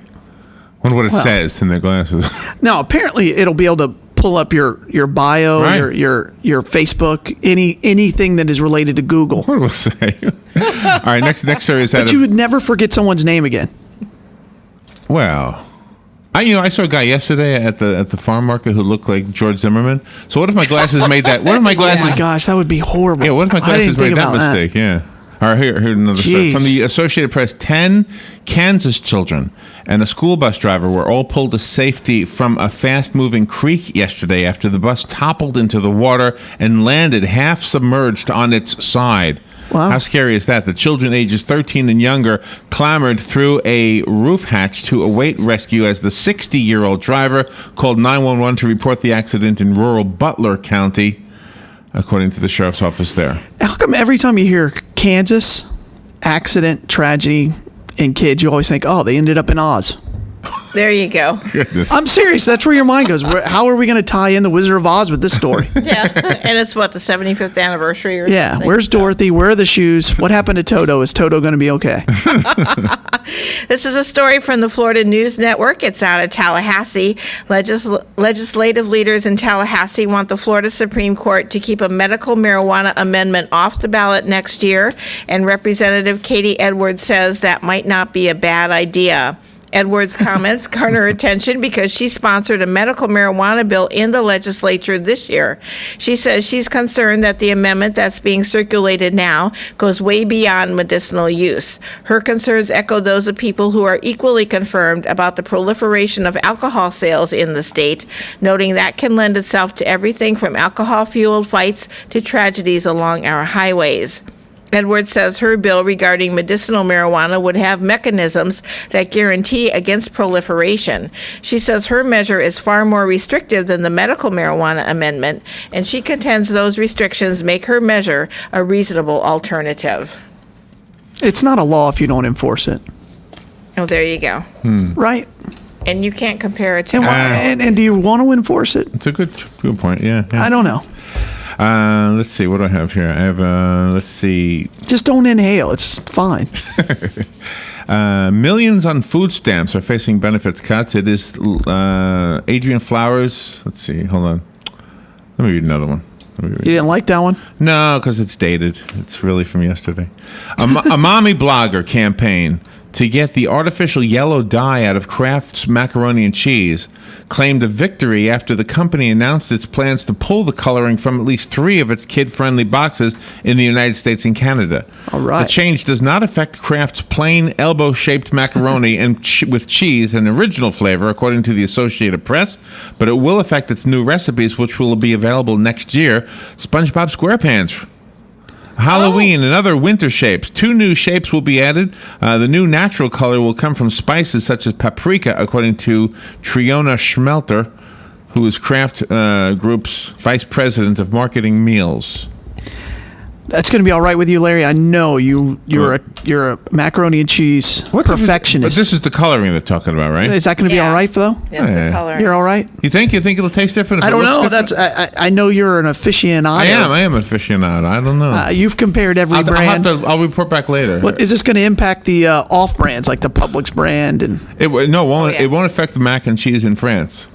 Wonder what it says in their glasses. No, apparently it'll be able to pull up your bio, Right. your Facebook, anything that is related to Google. What will it say? All right, next story is But you would never forget someone's name again. Well, I saw a guy yesterday at the farm market who looked like George Zimmerman. So what if my glasses made that? What if my glasses? Oh my gosh, that would be horrible. Yeah, what if my I glasses didn't made think that about mistake? Yeah. All right, here another story. Jeez. From the Associated Press. 10 Kansas children and a school bus driver were all pulled to safety from a fast-moving creek yesterday after the bus toppled into the water and landed half submerged on its side. Wow. How scary is that? The children ages 13 and younger clambered through a roof hatch to await rescue as the 60-year-old driver called 911 to report the accident in rural Butler County, according to the sheriff's office there. How come every time you hear Kansas, accident, tragedy, and kids, you always think, oh, they ended up in Oz? There you go. Goodness. I'm serious. That's where your mind goes. How are we going to tie in the Wizard of Oz with this story? Yeah, and it's the 75th anniversary or Yeah, something. where's Dorothy? Where are the shoes? What happened to Toto? Is Toto going to be okay? This is a story from the Florida News Network. It's out of Tallahassee. Legislative leaders in Tallahassee want the Florida Supreme Court to keep a medical marijuana amendment off the ballot next year, and Representative Katie Edwards says that might not be a bad idea. Edwards' comments garner attention because she sponsored a medical marijuana bill in the legislature this year. She says she's concerned that the amendment that's being circulated now goes way beyond medicinal use. Her concerns echo those of people who are equally confirmed about the proliferation of alcohol sales in the state, noting that can lend itself to everything from alcohol-fueled fights to tragedies along our highways. Edwards says her bill regarding medicinal marijuana would have mechanisms that guarantee against proliferation. She says her measure is far more restrictive than the medical marijuana amendment, and she contends those restrictions make her measure a reasonable alternative. It's not a law if you don't enforce it. Oh, there you go. Right? And you can't compare it to... And do you want to enforce it? It's a good point, yeah. I don't know. Let's see. What do I have here? I have, let's see. Just don't inhale. It's fine. Millions on food stamps are facing benefits cuts. It is Adrian Flowers. Let's see. Hold on. Let me read another one. You didn't like that one? No, because it's dated. It's really from yesterday. A mommy blogger campaign to get the artificial yellow dye out of Kraft's macaroni and cheese claimed a victory after the company announced its plans to pull the coloring from at least 3 of its kid-friendly boxes in the United States and Canada. All right. The change does not affect Kraft's plain elbow-shaped macaroni and with cheese and original flavor, according to the Associated Press, but it will affect its new recipes, which will be available next year. SpongeBob SquarePants, Halloween, and other winter shapes. 2 new shapes will be added. The new natural color will come from spices such as paprika, according to Triona Schmelter, who is Kraft Group's vice president of marketing meals. That's going to be all right with you, Larry. I know you're a macaroni and cheese perfectionist. But this is the coloring they're talking about, right? Is that going to be all right, though? That's the color. You're all right? You think it'll taste different? I don't know. I know you're an aficionado. I am an aficionado. I don't know. You've compared every brand. I'll report back later. What is this going to impact the off brands like the Publix brand and? It won't affect the mac and cheese in France.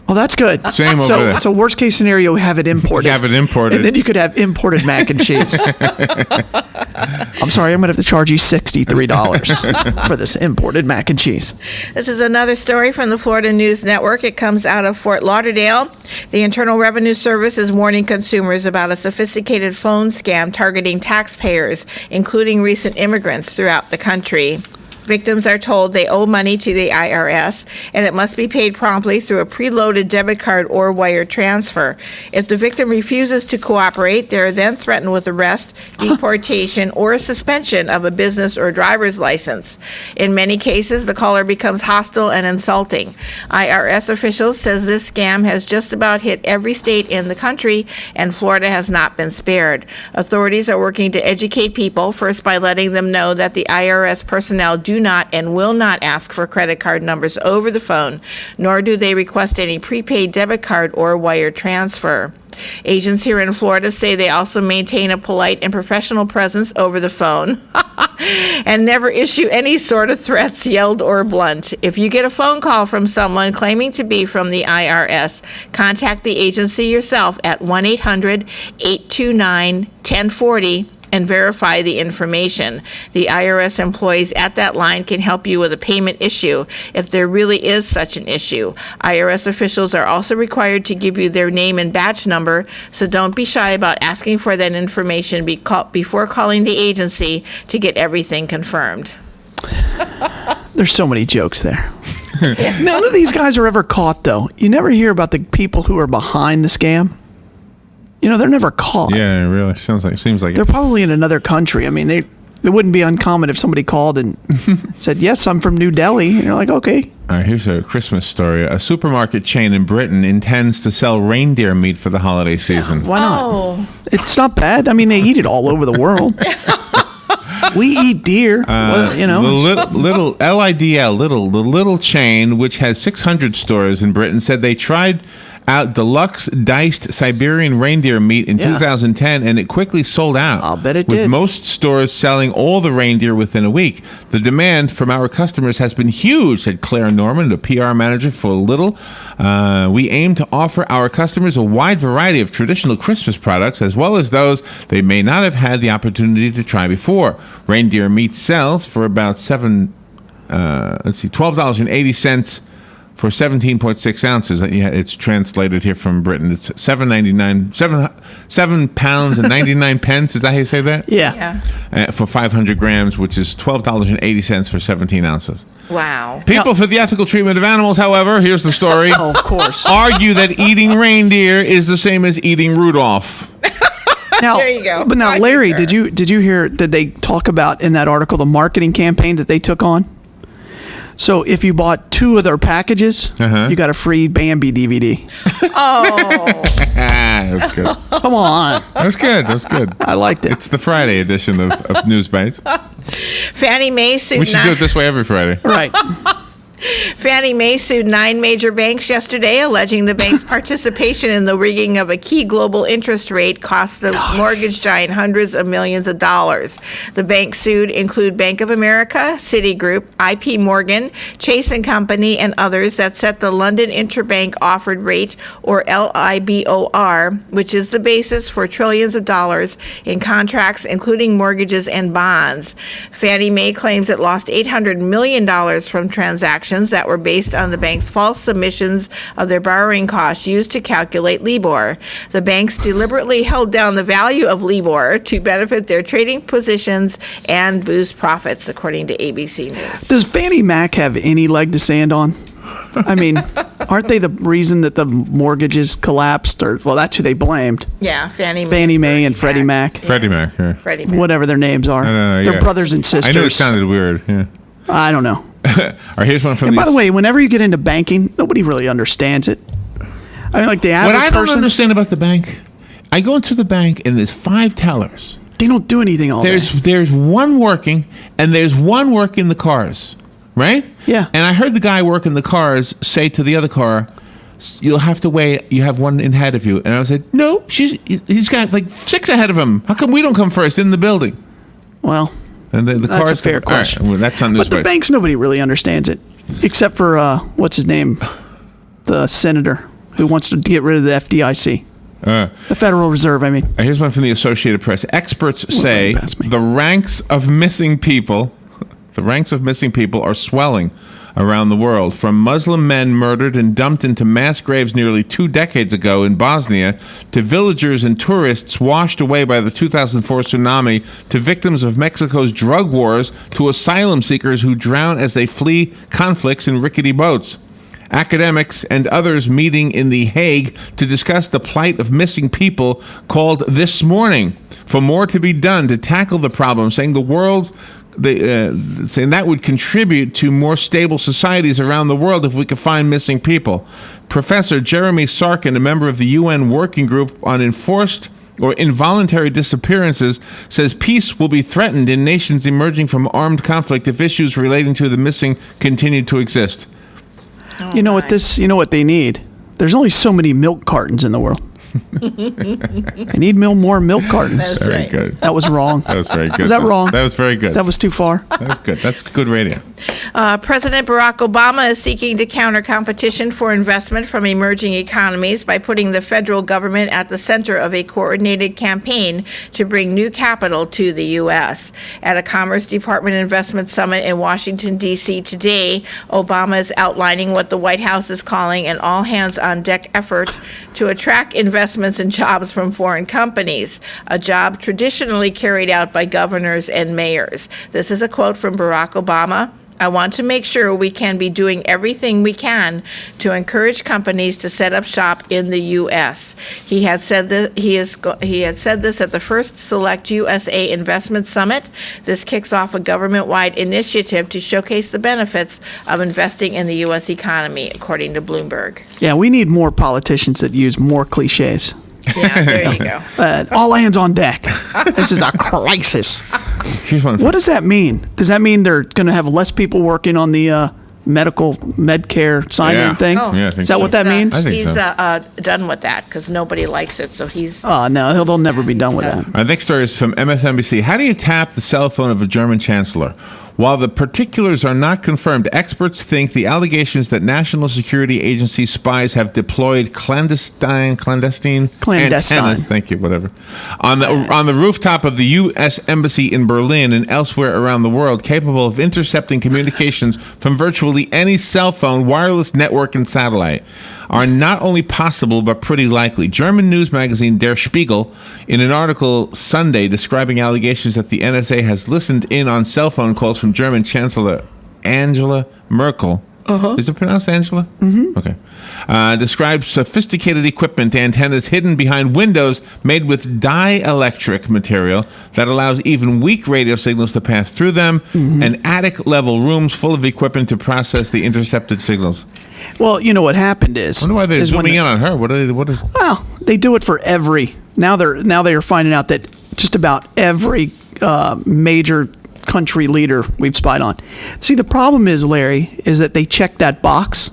Oh, that's good. Same over there. So worst case scenario, have it imported. And then you could have imported mac and cheese. I'm sorry, I'm going to have to charge you $63 for this imported mac and cheese. This is another story from the Florida News Network. It comes out of Fort Lauderdale. The Internal Revenue Service is warning consumers about a sophisticated phone scam targeting taxpayers, including recent immigrants throughout the country. Victims are told they owe money to the IRS, and it must be paid promptly through a preloaded debit card or wire transfer. If the victim refuses to cooperate, they are then threatened with arrest, deportation, or a suspension of a business or driver's license. In many cases, the caller becomes hostile and insulting. IRS officials says this scam has just about hit every state in the country, and Florida has not been spared. Authorities are working to educate people, first by letting them know that the IRS personnel do do not and will not ask for credit card numbers over the phone, nor do they request any prepaid debit card or wire transfer. Agents here in Florida say they also maintain a polite and professional presence over the phone and never issue any sort of threats, yelled or blunt. If you get a phone call from someone claiming to be from the IRS, contact the agency yourself at 1-800-829-1040 and verify the information. The IRS employees at that line can help you with a payment issue if there really is such an issue. IRS officials are also required to give you their name and badge number, so don't be shy about asking for that information before calling the agency to get everything confirmed. There's so many jokes there. None of these guys are ever caught, though. You never hear about the people who are behind the scam. They're never caught. Yeah, it really seems like they're probably in another country. I mean, it wouldn't be uncommon if somebody called and said, "Yes, I'm from New Delhi." And you're like, "Okay." All right, here's a Christmas story. A supermarket chain in Britain intends to sell reindeer meat for the holiday season. Why not? It's not bad. I mean, they eat it all over the world. We eat deer. The little LIDL, the little chain, which has 600 stores in Britain, said they tried out deluxe diced Siberian reindeer meat in 2010, and it quickly sold out. I'll bet it did. With most stores selling all the reindeer within a week. The demand from our customers has been huge, said Claire Norman, the PR manager for Little. We aim to offer our customers a wide variety of traditional Christmas products, as well as those they may not have had the opportunity to try before. Reindeer meat sells for about $12.80 for 17.6 ounces. It's translated here from Britain. It's £7 and 99 pence. Is that how you say that? Yeah. For 500 grams, which is $12.80 for 17 ounces. Wow. People for the ethical treatment of animals, however, here's the story. Oh, of course. Argue that eating reindeer is the same as eating Rudolph. Now, there you go. But now, Larry, did you hear? Did they talk about in that article the marketing campaign that they took on? So if you bought 2 of their packages, you got a free Bambi DVD. Oh. That was good. Come on. That was good. I liked it. It's the Friday edition of News Bites. Fannie Mae sued. We should do it this way every Friday. Right. Fannie Mae sued 9 major banks yesterday, alleging the bank's participation in the rigging of a key global interest rate cost the mortgage giant hundreds of millions of dollars. The banks sued include Bank of America, Citigroup, IP Morgan, Chase & Company, and others that set the London Interbank Offered Rate, or LIBOR, which is the basis for trillions of dollars in contracts, including mortgages and bonds. Fannie Mae claims it lost $800 million from transactions that were based on the bank's false submissions of their borrowing costs used to calculate LIBOR. The banks deliberately held down the value of LIBOR to benefit their trading positions and boost profits, according to ABC News. Does Fannie Mac have any leg to stand on? I mean, aren't they the reason that the mortgages collapsed? Well, that's who they blamed. Yeah, Fannie Mae and Freddie Mac. Freddie Mac, yeah. Freddie Mac. Whatever their names are. They're brothers and sisters. I knew it sounded weird, yeah. I don't know. All right, here's one from And by the way, whenever you get into banking, nobody really understands it. I mean, like the average What I person. don't understand about the bank, I go into the bank and there's 5 tellers. They don't do anything all day. There's one working, and there's one working the cars, right? Yeah. And I heard the guy working the cars say to the other car, "You'll have to wait. You have one in ahead of you." And I was like, "No, he's got like 6 ahead of him. How come we don't come first in the building?" Well, and the that's cars a fair question. Right, well, that's on this. But the banks, nobody really understands it, except for what's his name, the senator who wants to get rid of the FDIC. The Federal Reserve, I mean. Here's one from the Associated Press. Experts say the ranks of missing people are swelling around the world, from Muslim men murdered and dumped into mass graves nearly 2 decades ago in Bosnia, to villagers and tourists washed away by the 2004 tsunami, to victims of Mexico's drug wars, to asylum seekers who drown as they flee conflicts in rickety boats. Academics and others meeting in The Hague to discuss the plight of missing people called this morning for more to be done to tackle the problem, saying saying that would contribute to more stable societies around the world if we could find missing people. Professor Jeremy Sarkin, a member of the UN Working Group on Enforced or involuntary disappearances, says peace will be threatened in nations emerging from armed conflict if issues relating to the missing continue to exist. You know what they need? There's only so many milk cartons in the world. I need more milk cartons. That's very right. good. That was wrong. That was very good. Was that wrong? That was very good. That was too far. That was good. That's good radio. President Barack Obama is seeking to counter competition for investment from emerging economies by putting the federal government at the center of a coordinated campaign to bring new capital to the U.S. At a Commerce Department investment summit in Washington, D.C. today, Obama is outlining what the White House is calling an all-hands-on-deck effort to attract investments and jobs from foreign companies, a job traditionally carried out by governors and mayors. This is a quote from Barack Obama. I want to make sure we can be doing everything we can to encourage companies to set up shop in the U.S. He had said that he had said this at the first Select USA Investment Summit. This kicks off a government-wide initiative to showcase the benefits of investing in the U.S. economy, according to Bloomberg. Yeah, we need more politicians that use more cliches. Yeah, there you go. All hands on deck. This is a crisis. Here's one. What does that mean? Does that mean they're going to have less people working on the Medcare sign-in thing? Oh. Yeah, I think is that so. what that means? I think He's so. done with that because nobody likes it, so he's... Oh, no, they'll never be done with that. Our next story is from MSNBC. How do you tap the cell phone of a German chancellor? While the particulars are not confirmed, experts think the allegations that National Security Agency spies have deployed clandestine antennas, thank you, whatever, on the rooftop of the U.S. Embassy in Berlin and elsewhere around the world, capable of intercepting communications from virtually any cell phone, wireless network, and satellite, are not only possible but pretty likely. German news magazine Der Spiegel, in an article Sunday describing allegations that the NSA has listened in on cell phone calls from German Chancellor Angela Merkel. Is it pronounced Angela? Mm-hmm. Okay. Describes sophisticated equipment, antennas hidden behind windows made with dielectric material that allows even weak radio signals to pass through them, and attic-level rooms full of equipment to process the intercepted signals. Well, you know what happened is... I wonder why they're zooming in on her. What is... Well, they do it for every... Now they are finding out that just about every major country leader we've spied on. See, the problem is, Larry, is that they checked that box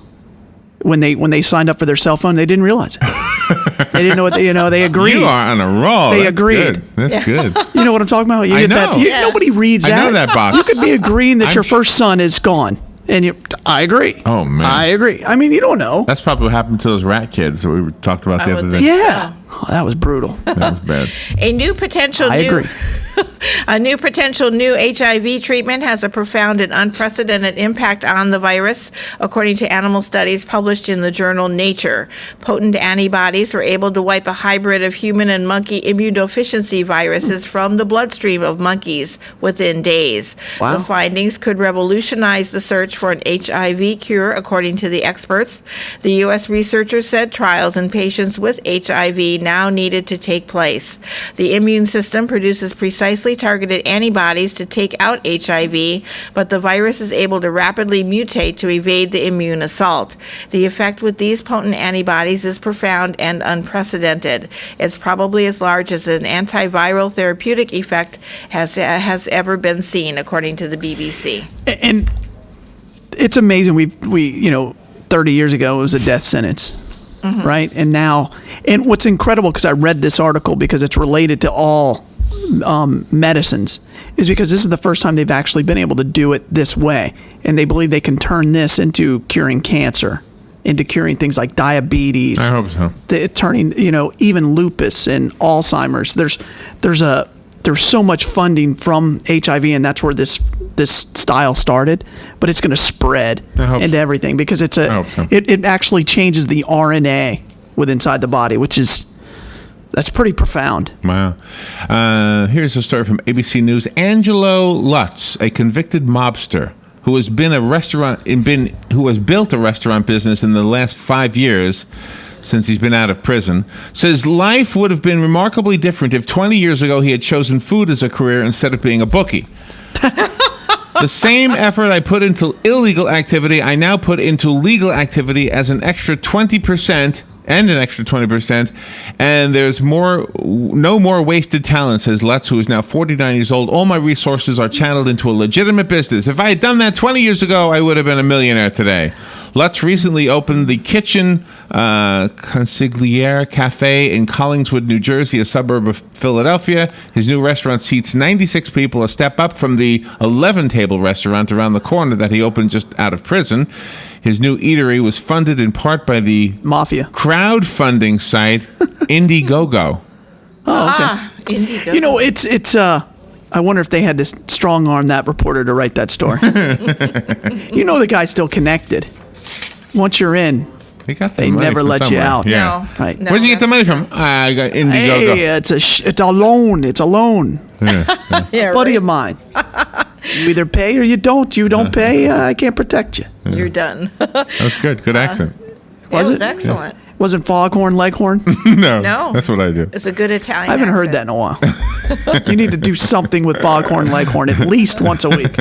when they signed up for their cell phone. They didn't realize it. They didn't know what they agreed. You are on a roll. They That's agreed. Good. That's good. You know what I'm talking about? I know. Nobody reads that. I know that box. You could be agreeing that your first son is gone. And I agree. Oh, man. I agree. I mean, you don't know. That's probably what happened to those rat kids that we talked about the other day. Yeah. Oh, that was brutal. That was bad. A new potential new HIV treatment has a profound and unprecedented impact on the virus, according to animal studies published in the journal Nature. Potent antibodies were able to wipe a hybrid of human and monkey immunodeficiency viruses from the bloodstream of monkeys within days. Wow. The findings could revolutionize the search for an HIV cure, according to the experts. The U.S. researchers said trials in patients with HIV now needed to take place. The immune system produces precisely targeted antibodies to take out HIV, but the virus is able to rapidly mutate to evade the immune assault. The effect with these potent antibodies is profound and unprecedented. It's probably as large as an antiviral therapeutic effect has ever been seen, according to the BBC. And it's amazing. We 30 years ago it was a death sentence. Mm-hmm. Right? And now, and what's incredible, because I read this article because it's related to all medicines, is because this is the first time they've actually been able to do it this way. And they believe they can turn this into curing cancer, into curing things like diabetes. I hope so. Turning, even lupus and Alzheimer's. There's so much funding from HIV, and that's where this style started, but it's going to spread into everything because it actually changes the RNA inside the body, that's pretty profound. Wow. Here's a story from ABC News. Angelo Lutz, a convicted mobster who has built a restaurant business in the last 5 years since he's been out of prison, says life would have been remarkably different if 20 years ago he had chosen food as a career instead of being a bookie. The same effort I put into illegal activity, I now put into legal activity as an extra 20%, and an extra 20%. And there's no more wasted talent, says Lutz, who is now 49 years old. All my resources are channeled into a legitimate business. If I had done that 20 years ago, I would have been a millionaire today. Lutz recently opened the Kitchen Consigliere Cafe in Collingswood, New Jersey, a suburb of Philadelphia. His new restaurant seats 96 people, a step up from the 11-table restaurant around the corner that he opened just out of prison. His new eatery was funded in part by the Mafia crowdfunding site Indiegogo. Oh, okay. Indiegogo. You know, it's I wonder if they had to strong arm that reporter to write that story. You know, the guy's still connected. Once you're in, they never let you out. Yeah. No. Right. No, Where'd you get the money from? I got Indiegogo. Hey, it's a loan. It's a loan. Yeah, Buddy right. of mine. You either pay or you don't. You don't pay, I can't protect you. You're done. That was good. Good accent. Was it? Excellent. Wasn't Foghorn Leghorn? No. No. That's what I do. It's a good Italian I haven't heard accent. that in a while. You need to do something with Foghorn Leghorn at least once a week.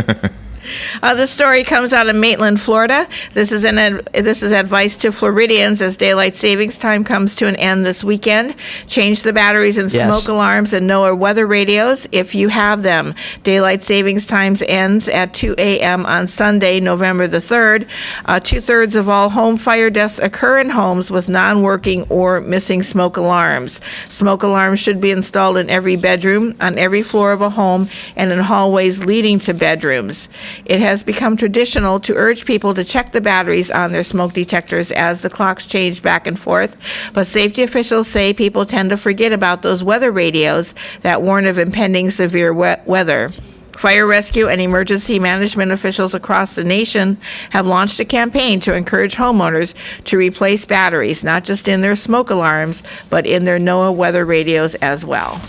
This story comes out of Maitland, Florida. This is advice to Floridians as daylight savings time comes to an end this weekend. Change the batteries in Yes. smoke alarms and NOAA weather radios if you have them. Daylight savings times ends at 2 a.m. on Sunday, November the 3rd. 2/3 of all home fire deaths occur in homes with non-working or missing smoke alarms. Smoke alarms should be installed in every bedroom, on every floor of a home, and in hallways leading to bedrooms. It has become traditional to urge people to check the batteries on their smoke detectors as the clocks change back and forth, but safety officials say people tend to forget about those weather radios that warn of impending severe weather. Fire rescue and emergency management officials across the nation have launched a campaign to encourage homeowners to replace batteries, not just in their smoke alarms, but in their NOAA weather radios as well.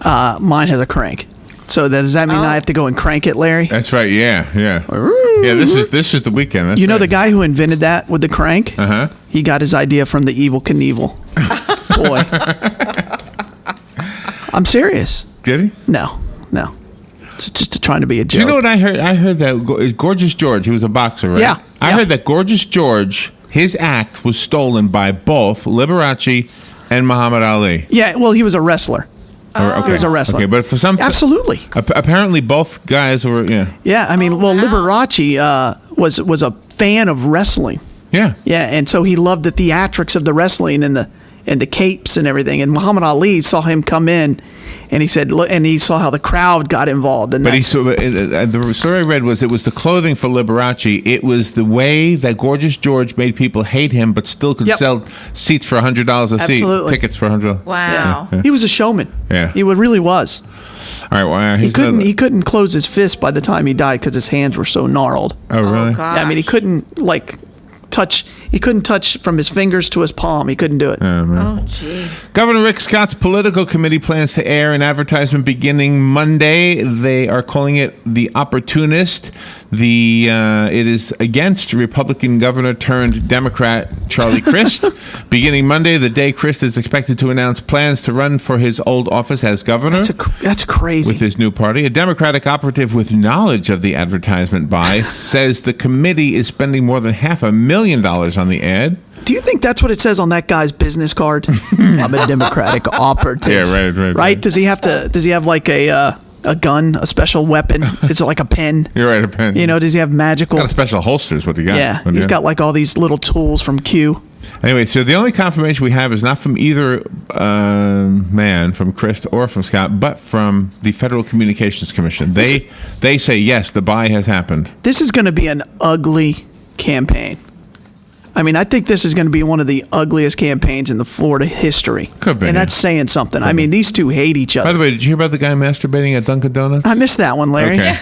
Mine has a crank. So does that mean I have to go and crank it, Larry? That's right. Yeah. Yeah, this is the weekend. That's You know right. the guy who invented that with the crank? Uh-huh. He got his idea from the Evel Knievel toy. I'm serious. Did he? No. It's just trying to be a joke. Do you know what I heard? I heard that Gorgeous George, he was a boxer, right? Yeah. I heard that Gorgeous George, his act was stolen by both Liberace and Muhammad Ali. Yeah, well, he was a wrestler. He was a wrestler. Okay, but for some... Absolutely. Apparently both guys were, yeah. Yeah, I mean, Liberace was a fan of wrestling. Yeah. Yeah, and so he loved the theatrics of the wrestling and the capes and everything. And Muhammad Ali saw him come in, and he said, and he saw how the crowd got involved. And But the story I read was it was the clothing for Liberace. It was the way that Gorgeous George made people hate him, but still could sell seats for $100 a seat. Absolutely. Tickets for $100. Wow. He was a showman. Yeah. He really was. All right. Well, He couldn't close his fist by the time he died because his hands were so gnarled. Oh, really? Oh, Yeah, I mean, he couldn't touch from his fingers to his palm. He couldn't do it. Oh, gee. Governor Rick Scott's political committee plans to air an advertisement beginning Monday. They are calling it The Opportunist. It is against Republican governor turned Democrat Charlie Crist. Beginning Monday, the day Crist is expected to announce plans to run for his old office as governor. That's crazy. With his new party. A Democratic operative with knowledge of the advertisement buy says the committee is spending more than $500,000 on the ad. Do you think that's what it says on that guy's business card? I'm a Democratic operative. Yeah, right. Does he have like a gun, a special weapon? Is it like a pen? You're right, a pen. You know, does he have magical? Got a special holsters. What do you got? Yeah, he's got like all these little tools from Q. Anyway, so the only confirmation we have is not from either man, from Crist or from Scott, but from the Federal Communications Commission. They say, yes, the buy has happened. This is going to be an ugly campaign. I mean, I think this is going to be one of the ugliest campaigns in the Florida history. Could be. And that's saying something. I mean, these two hate each other. By the way, did you hear about the guy masturbating at Dunkin' Donuts? I missed that one, Larry. Okay.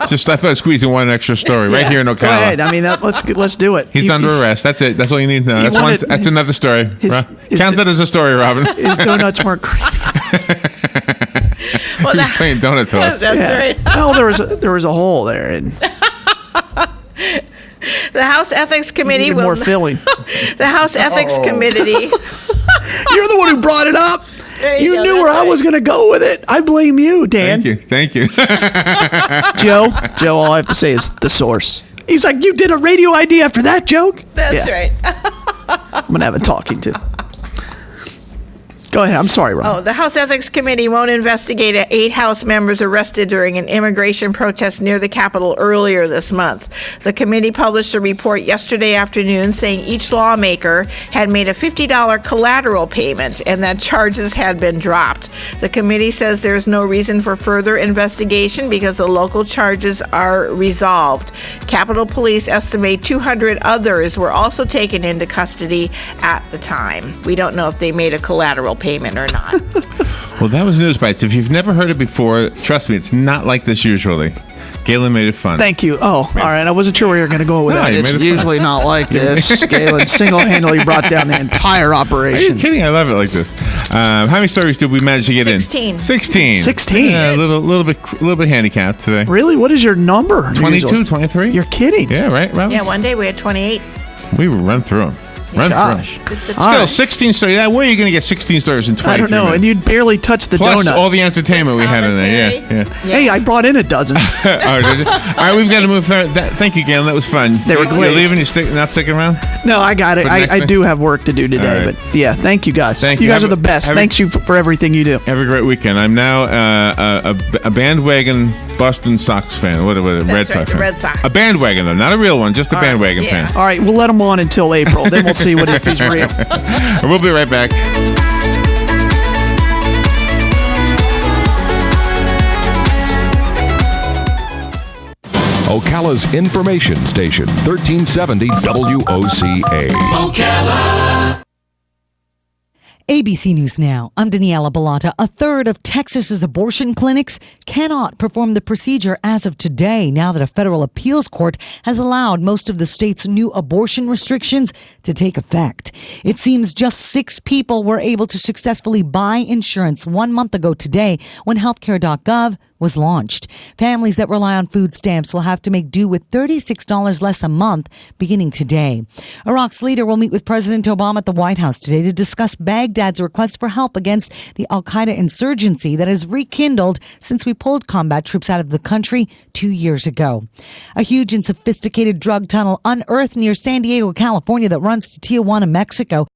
Just I thought squeezing one extra story right here in Ocala. Go ahead. I mean, let's do it. He's under arrest. That's it. That's all you need to know. That's another story. Count that as a story, Robin. His donuts weren't creepy. Well, He's playing donut toast. That's right. Well, there was a hole there. And the House Ethics Committee needed more filling. The House Ethics Committee. You're the one who brought it up. You go, knew where I was going to go with it. I blame you, Dan. Thank you. Joe, all I have to say is the source. He's like, you did a radio ID after that joke? That's right. I'm going to have a talking to. Go ahead. I'm sorry, Ron. Oh, the House Ethics Committee won't investigate 8 House members arrested during an immigration protest near the Capitol earlier this month. The committee published a report yesterday afternoon saying each lawmaker had made a $50 collateral payment and that charges had been dropped. The committee says there's no reason for further investigation because the local charges are resolved. Capitol Police estimate 200 others were also taken into custody at the time. We don't know if they made a collateral payment or not. Well, that was News Bites. If you've never heard it before, trust me, it's not like this usually. Galen made it fun. Thank you. Oh, all right. I wasn't sure where you were going to go with that. It's usually not like this. Galen single-handedly brought down the entire operation. Are you kidding? I love it like this. How many stories did we manage to get 16. in? 16. 16. Yeah, a little bit handicapped today. Really? What is your number? 22, usually? 23. You're kidding. Yeah, right, Robin? Yeah, one day we had 28. We would run through them. Gosh. Still, 16 stories. Where are you going to get 16 stories in 23 I don't know. minutes? And you'd barely touch the Plus donut. all the entertainment we had in there. Yeah. Hey, I brought in a dozen. All right, we've got to move forward. Thank you, Galen. That was fun. They were You're glazed. leaving? You're not sticking around? No, I got it. I do have work to do today. Right. But yeah, thank you guys. Thank you you. guys are the best. Thanks you for everything you do. Have a great weekend. I'm now a bandwagon Boston Sox fan. What Red Sox fan. Red Sox. A bandwagon, though. Not a real one, just a bandwagon fan. All right, we'll let him on until April. Then we'll see if he's real. We'll be right back. Ocala's information station, 1370 WOCA. Ocala. ABC News Now. I'm Daniela Bellotta. A third of Texas's abortion clinics cannot perform the procedure as of today, now that a federal appeals court has allowed most of the state's new abortion restrictions to take effect. It seems just 6 people were able to successfully buy insurance 1 month ago today when healthcare.gov was launched. Families that rely on food stamps will have to make do with $36 less a month beginning today. Iraq's leader will meet with President Obama at the White House today to discuss Baghdad's request for help against the al-Qaeda insurgency that has rekindled since we pulled combat troops out of the country 2 years ago. A huge and sophisticated drug tunnel unearthed near San Diego, California that runs to Tijuana, Mexico